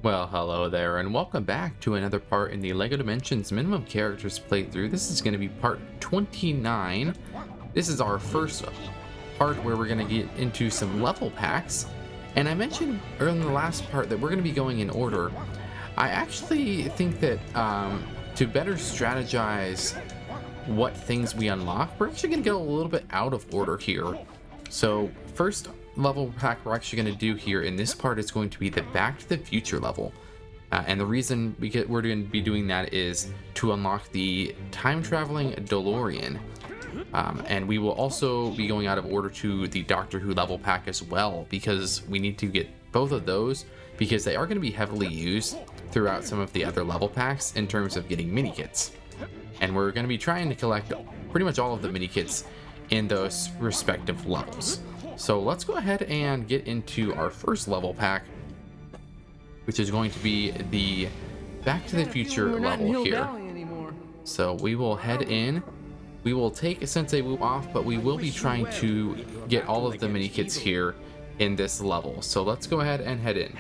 Well, hello there, and welcome back to another part in the LEGO Dimensions Minimum Characters playthrough. This is going to be part 29. This is our first part where we're going to get into some level packs. And I mentioned earlier in the last part that we're going to be going in order. I actually think that to better strategize what things we unlock, we're actually going to go a little bit out of order here. So first level pack we're actually going to do here in this part is going to be the Back to the Future level. And the reason we're going to be doing that is to unlock the time traveling DeLorean. And we will also be going out of order to the Doctor Who level pack as well, because we need to get both of those because they are going to be heavily used throughout some of the other level packs in terms of getting mini kits. And we're going to be trying to collect pretty much all of the mini kits in those respective levels. So let's go ahead and get into our first level pack, which is going to be the Back to the Future level here. So we will head in. We will take Sensei Wu off, but we will be trying to get all of the mini kits here in this level. So let's go ahead and head in.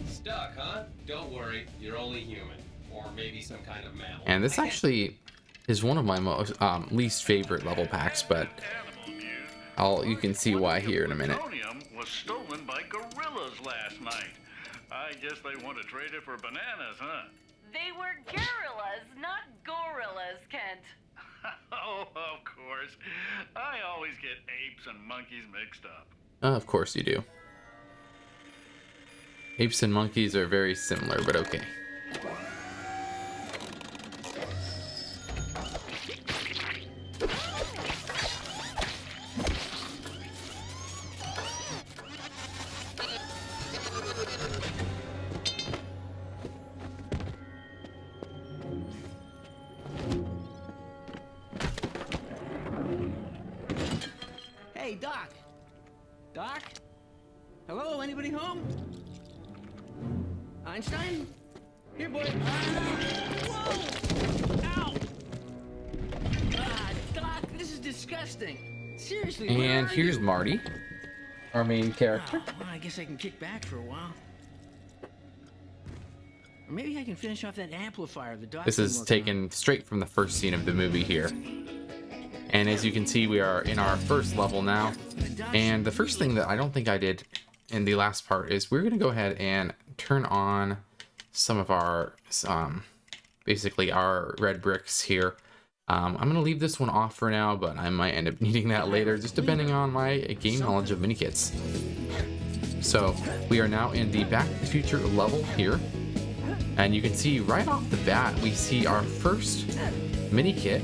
Stuck, huh? Don't worry, you're only human. Or maybe some kind of mammal. And this actually is one of my most least favorite level packs, but you can see why here in a minute. Plutonium was stolen by gorillas last night. I guess they want to trade it for bananas, huh? They were gorillas, not gorillas, Kent. Oh, of course. I always get apes and monkeys mixed up. Of course you do. Apes and monkeys are very similar, but okay. Hey, Doc. Doc? Hello, anybody home? Einstein? Here, boy. Whoa! Ow! Doc, this is disgusting. Seriously, where And are here's you? Marty, our main character. Well, I guess I can kick back for a while. Or maybe I can finish off that amplifier the Doc. This is taken straight from the first scene of the movie here. And as you can see, we are in our first level now. And the first thing that I don't think I did in the last part is we're going to go ahead and turn on some of our, basically our red bricks here. I'm going to leave this one off for now, but I might end up needing that later, just depending on my game knowledge of minikits. So we are now in the Back to the Future level here. And you can see right off the bat, we see our first minikit.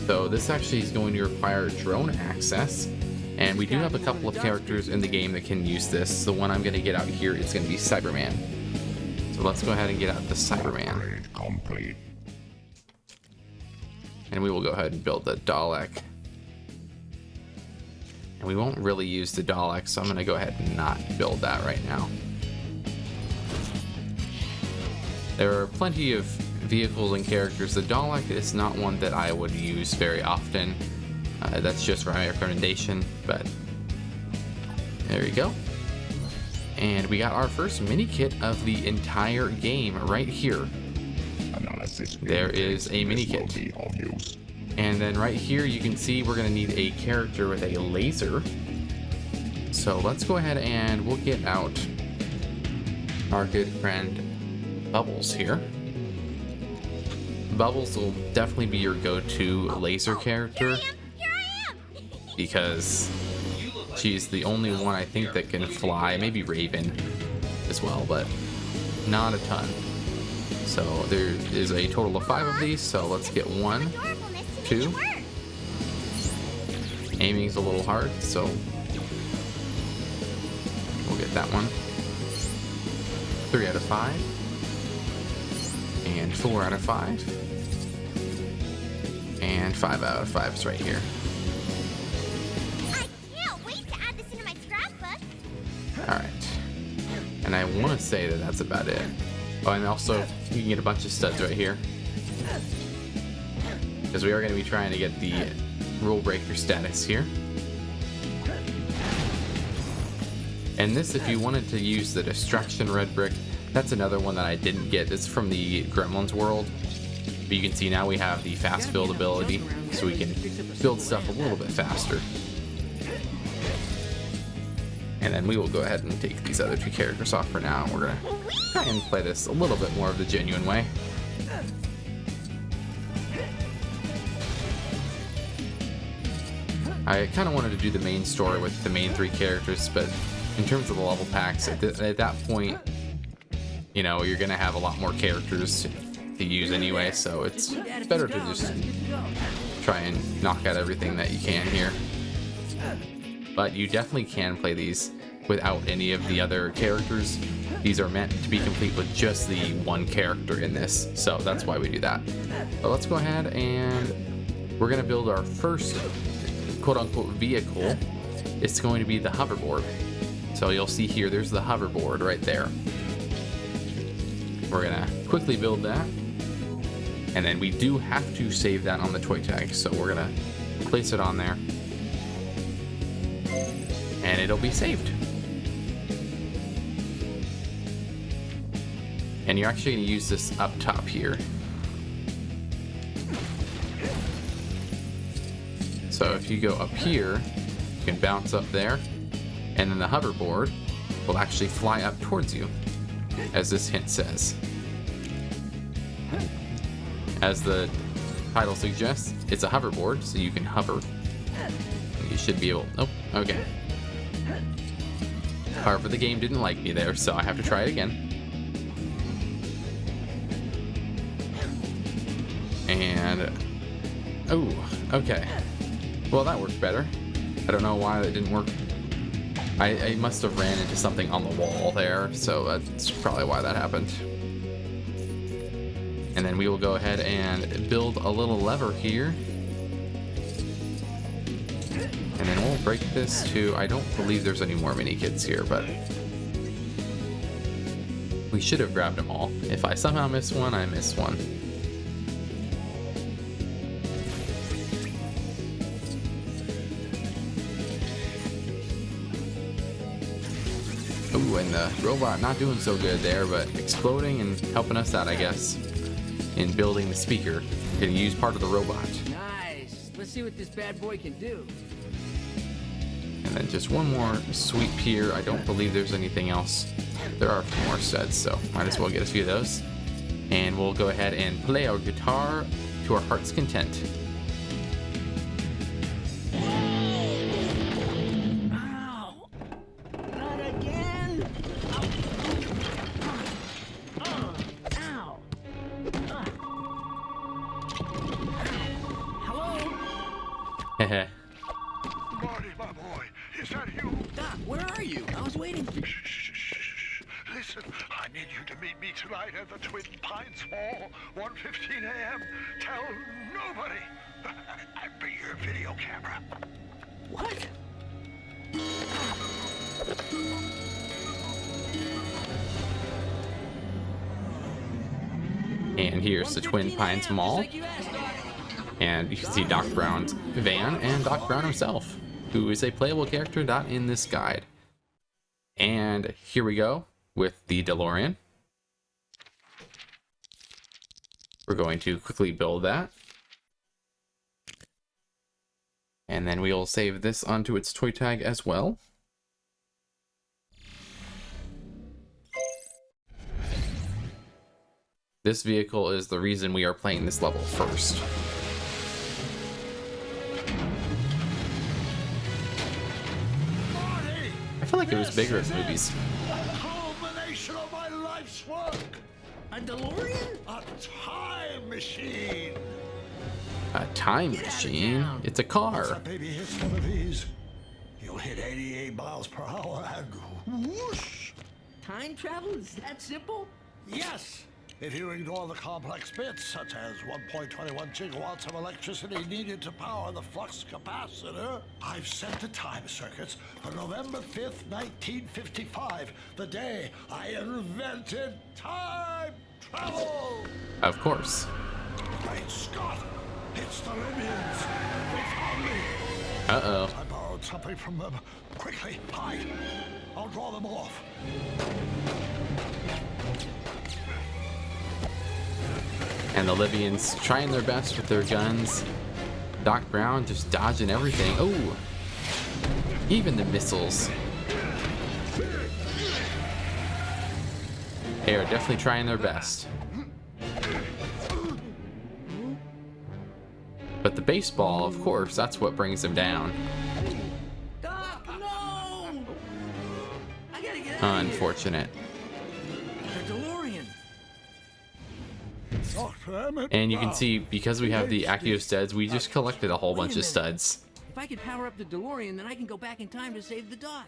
So this actually is going to require drone access, and we do have a couple of characters in the game that can use this. The one I'm going to get out here is going to be Cyberman. So let's go ahead and get out the Cyberman. Complete. And we will go ahead and build the Dalek. And we won't really use the Dalek, so I'm going to go ahead and not build that right now. There are plenty of vehicles and characters. The Dalek is not one that I would use very often. That's just for my recommendation, but there you go. And we got our first mini kit of the entire game right here. There is a mini kit. And then right here you can see we're going to need a character with a laser. So let's go ahead and we'll get out our good friend Bubbles here. Bubbles will definitely be your go-to laser character because she's the only one I think that can fly. Maybe Raven as well, but not a ton. So there is a total of 5 of these, so let's get 1, 2. Aiming's a little hard, so we'll get that one. 3 out of 5. And 4 out of 5. And 5 out of 5 is right here. I can't wait to add this into my scrapbook. Alright. And I want to say that that's about it. Oh, and also, you can get a bunch of studs right here. Because we are going to be trying to get the rule breaker status here. And this, if you wanted to use the distraction red brick, that's another one that I didn't get. It's from the Gremlins world. But you can see now we have the fast build ability, so we can build stuff a little bit faster. And then we will go ahead and take these other two characters off for now. We're gonna try and play this a little bit more of the genuine way. I kind of wanted to do the main story with the main three characters, but in terms of the level packs, at that point, you know, you're gonna have a lot more characters to use anyway, so it's better to just try and knock out everything that you can here. But you definitely can play these without any of the other characters. These are meant to be complete with just the one character in this, so that's why we do that. But let's go ahead and we're gonna build our first quote-unquote vehicle. It's going to be the hoverboard. So you'll see here, there's the hoverboard right there. We're gonna quickly build that. And then we do have to save that on the toy tag, so we're gonna place it on there. And it'll be saved. And you're actually gonna use this up top here. So if you go up here, you can bounce up there, and then the hoverboard will actually fly up towards you, as this hint says. As the title suggests, it's a hoverboard, so you can hover. You should be able... Oh, okay. However, the game didn't like me there, so I have to try it again. And... oh, okay. Well, that worked better. I don't know why that didn't work. I must have ran into something on the wall there, so that's probably why that happened. And then we will go ahead and build a little lever here. And then we'll break this to... I don't believe there's any more mini kits here, but... we should have grabbed them all. If I somehow miss one, I miss one. Ooh, and the robot not doing so good there, but exploding and helping us out, I guess, in building the speaker. Gonna use part of the robot. Nice. Let's see what this bad boy can do. And then just one more sweep here. I don't believe there's anything else. There are a few more studs, so might as well get a few of those. And we'll go ahead and play our guitar to our heart's content. Ow! Not again! Ow! Hello? Heh. Marty, my boy, is that you? Doc, where are you? I was waiting for you. Shh. Listen, I need you to meet me tonight at the Twin Pines Mall, 1:15 a.m. Tell nobody. I bring your video camera. What? And here's the Twin Pines Mall. Like you asked, Doc. And you can see Doc Brown's van and Doc Brown himself, who is a playable character not in this guide. And here we go with the DeLorean. We're going to quickly build that. And then we'll save this onto its toy tag as well. This vehicle is the reason we are playing this level first. I feel like it was bigger in movies. Culmination of my life's work. A DeLorean? A time machine. A time machine? It's a car. That baby hits one of these, you'll hit 88 miles per hour and whoosh. Time travel? Is that simple? Yes, if you ignore the complex bits, such as 1.21 gigawatts of electricity needed to power the flux capacitor. I've set the time circuits for November 5th, 1955, the day I invented time travel. Of course. Great Scott, it's the Libyans. They found me. Uh-oh. I borrowed something from them. Quickly, hide. I'll draw them off. And the Libyans trying their best with their guns. Doc Brown just dodging everything. Oh, even the missiles. They are definitely trying their best. But the baseball, of course, that's what brings them down. Doc, no! I gotta get out of here. Unfortunate. The DeLorean. Dr. Emmett And you can Brown. see, because we have the Accio studs, we just collected a whole bunch of studs. If I could power up the DeLorean, then I can go back in time to save the Doc.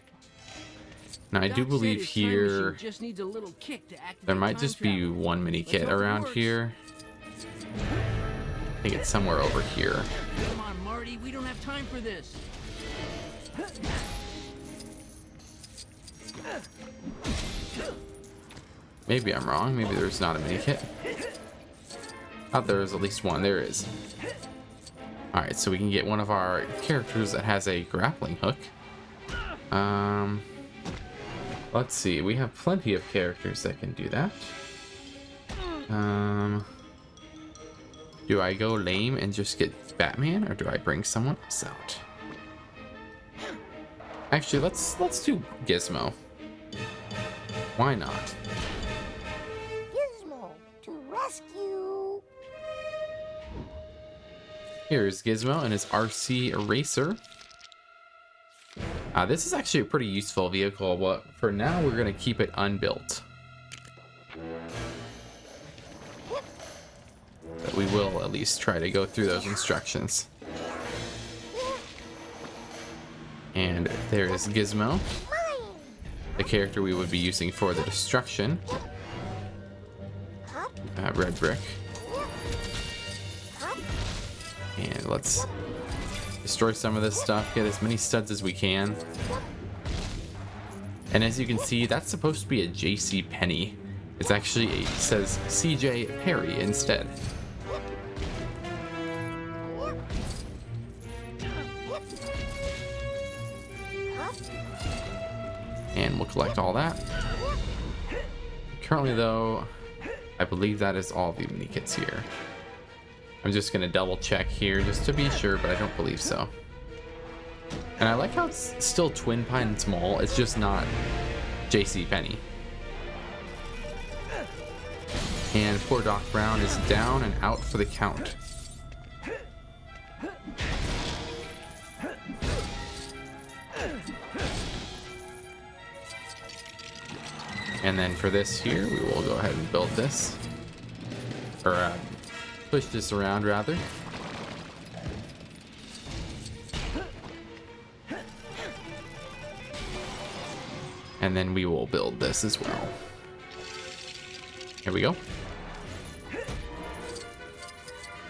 Now, I do Doc said believe his time here machine just needs a little kick to activate there might time just be travel. one mini Let's kit hope it around works. here. I think it's somewhere over here. Come on, Marty, we don't have time for this. Maybe I'm wrong. Maybe there's not a mini kit. Thought there was at least one. There is. Alright, so we can get one of our characters that has a grappling hook. Let's see. We have plenty of characters that can do that. Do I go lame and just get Batman, or do I bring someone else out? Actually, let's do Gizmo. Why not? Gizmo to rescue. Here's Gizmo and his RC Racer. This is actually a pretty useful vehicle, but for now we're going to keep it unbuilt. But we will at least try to go through those instructions. And there is Gizmo, the character we would be using for the destruction. Red brick. And let's destroy some of this stuff, get as many studs as we can. And as you can see, that's supposed to be a J.C. Penney. It's actually, it says C.J. Perry instead. And we'll collect all that. Currently though, I believe that is all the mini kits here. I'm just gonna double check here just to be sure, but I don't believe so. And I like how it's still Twin Pines Mall, it's just not J.C. Penney. And poor Doc Brown is down and out for the count. And then for this here, we will go ahead and build this. Or push this around rather. And then we will build this as well. Here we go.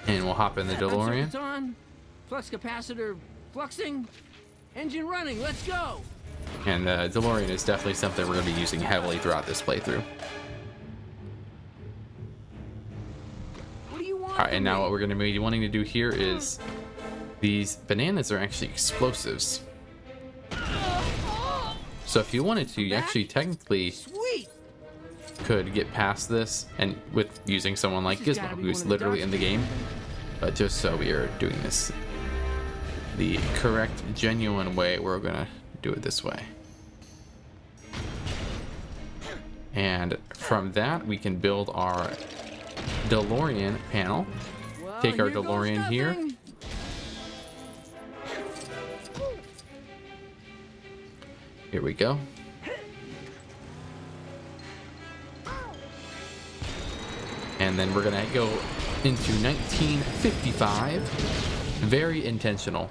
And we'll hop in the DeLorean. It's on. Flux capacitor fluxing. Engine running. Let's go. And the DeLorean is definitely something we're going to be using heavily throughout this playthrough. What do you want? Alright, and from now me? what we're going to be wanting to do here is these bananas are actually explosives. So if you wanted to, you actually technically Sweet. could get past this and with using someone like This has Gizmo, gotta be who's one of the literally in the Dodge game. But just so we are doing this the correct, genuine way, we're going to do it this way. And from that, we can build our DeLorean panel. Well, Take our here goes DeLorean here. nothing. Here we go. And then we're gonna go into 1955. Very intentional.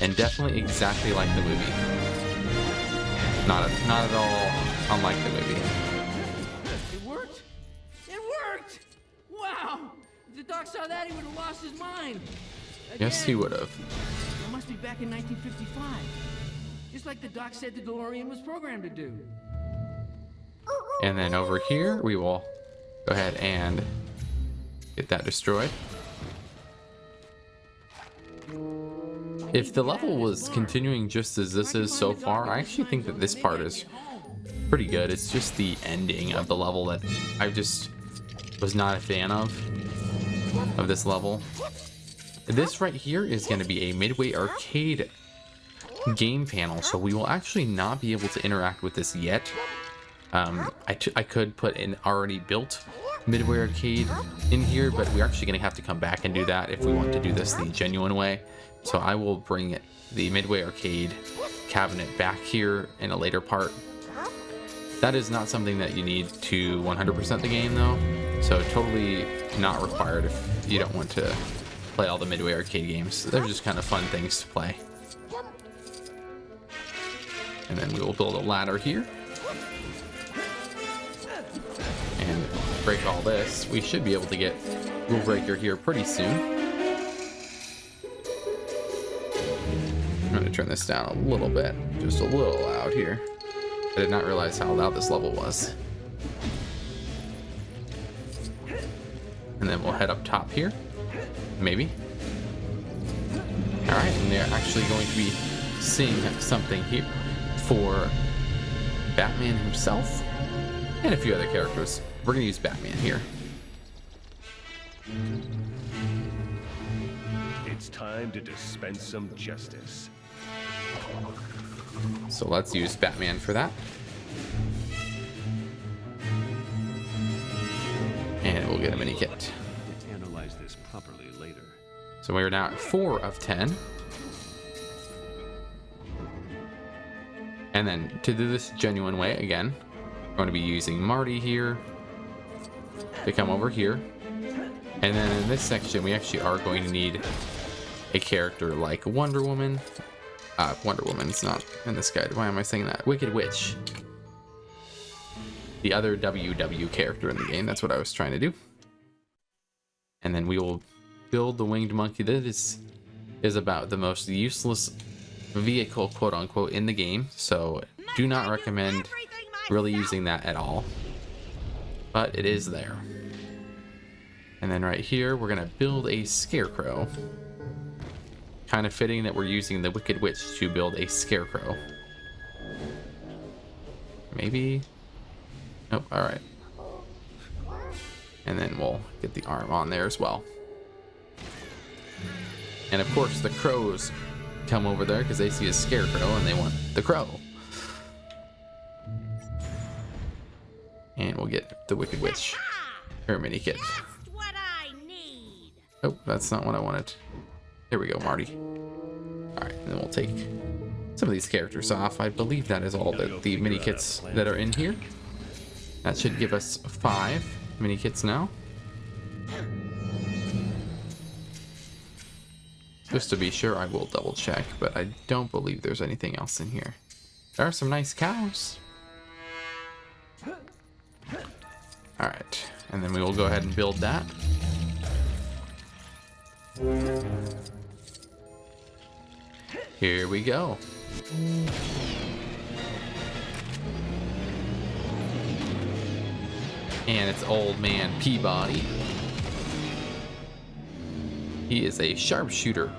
And definitely exactly like the movie. Not at all unlike the movie. It worked. It worked. Wow. If the doc saw that, he would have lost his mind. Yes, he Again. would have. It must be back in 1955. Just like the doc said the DeLorean was programmed to do. And then over here, we will go ahead and get that destroyed. If the level was continuing just as this is so far, I actually think that this part is pretty good. It's just the ending of the level that I just was not a fan of this level. This right here is going to be a Midway Arcade game panel, so we will actually not be able to interact with this yet. I could put an already built Midway Arcade in here, but we're actually going to have to come back and do that if we want to do this the genuine way. So I will bring the Midway Arcade cabinet back here in a later part. That is not something that you need to 100% the game though, so totally not required if you don't want to play all the Midway Arcade games. They're just kind of fun things to play. And then we will build a ladder here. And break all this. We should be able to get Rule Breaker here pretty soon. I'm going to turn this down a little bit, just a little loud here. I did not realize how loud this level was. And then we'll head up top here, maybe. All right, and they're actually going to be seeing something here for Batman himself and a few other characters. We're gonna use Batman here. It's time to dispense some justice. So let's use Batman for that. And we'll get a mini kit. We'll analyze this properly later. So we're now at 4 of 10. And then to do this genuine way, again, we're going to be using Marty here to come over here. And then in this section, we actually are going to need a character like Wonder Woman. Wonder Woman's not in this guide. Why am I saying that? Wicked Witch. The other WW character in the game. That's what I was trying to do. And then we will build the winged monkey. This is about the most useless vehicle, quote unquote, in the game. So do not recommend really using that at all. But it is there. And then right here, we're going to build a scarecrow. Kind of fitting that we're using the Wicked Witch to build a scarecrow. Maybe. Nope, alright. And then we'll get the arm on there as well. And of course, the crows come over there because they see a scarecrow and they want the crow. And we'll get the Wicked Witch. Her mini kit. What I need. Oh, that's not what I wanted. Here we go, Marty. Alright, and then we'll take some of these characters off. I believe that is all the mini kits that are in here. That should give us 5 mini kits now. Just to be sure, I will double check, but I don't believe there's anything else in here. There are some nice cows. Alright, and then we will go ahead and build that. Here we go. And it's old man Peabody. He is a sharpshooter.